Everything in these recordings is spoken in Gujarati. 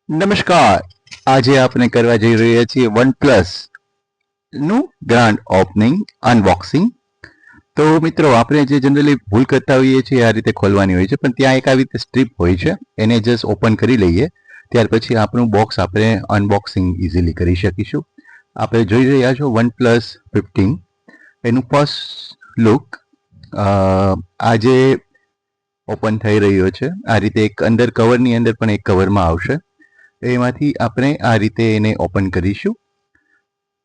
નમસ્કાર. આજે આપણે કરવા જઈ રહ્યા છીએ OnePlus નું ગ્રાન્ડ ઓપનિંગ અનબોક્સિંગ. તો મિત્રો, આપણે જે જનરલી ભૂલ કરતા હોઈએ છીએ આ રીતે ખોલવાની હોય છે, પણ ત્યાં એક આવી રીતે સ્ટ્રીપ હોય છે, એને જસ્ટ ઓપન કરી લઈએ, ત્યાર પછી આપણું બોક્સ આપણે અનબોક્સિંગ ઇઝીલી કરી શકીશું. આપણે જોઈ રહ્યા છો OnePlus 15, એનું ફર્સ્ટ લુક આજે ઓપન થઈ રહ્યો છે. આ રીતે એક અંદર કવરની અંદર પણ એક કવરમાં આવશે, એમાંથી આપણે આ રીતે એને ઓપન કરીશું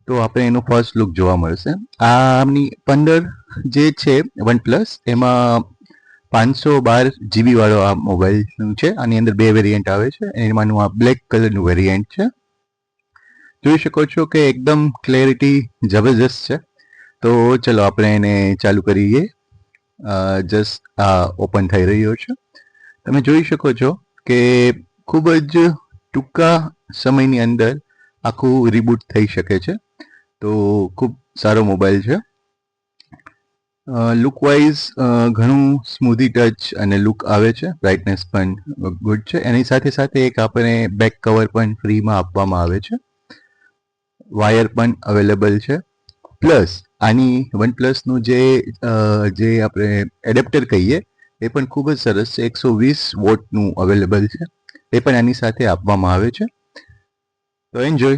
તો આપણે એનું ફર્સ્ટ લુક જોવા મળશે. આમની 15 જે છે OnePlus, એમાં 512 GB વાળો આ મોબાઈલ છે. આની અંદર બે વેરિયન્ટ આવે છે. એમાંનું આ બ્લેક કલરનું વેરિયન્ટ છે. જોઈ શકો છો કે એકદમ ક્લેરિટી જબરજસ્ત છે. તો ચલો આપણે એને ચાલુ કરીએ. જસ્ટ આ ઓપન થઈ રહ્યો છે. તમે જોઈ શકો છો કે ખૂબ જ ટૂંકા સમયની અંદર આખું રીબૂટ થઈ શકે છે. તો ખૂબ સારો મોબાઈલ છે. લુક વાઇઝ ઘણું સ્મૂધી ટચ અને લુક આવે છે. બ્રાઇટનેસ પણ ગુડ છે. એની સાથે સાથે એક આપણે બેક કવર પણ ફ્રીમાં આપવામાં આવે છે. વાયર પણ અવેલેબલ છે. પ્લસ આની OnePlusનું જે આપણે એડેપ્ટર કહીએ એ પણ ખૂબ જ સરસ છે. 120 વોટનું અવેલેબલ છે. એ પણ આની સાથે આપવામાં આવે છે. તો એન્જોય.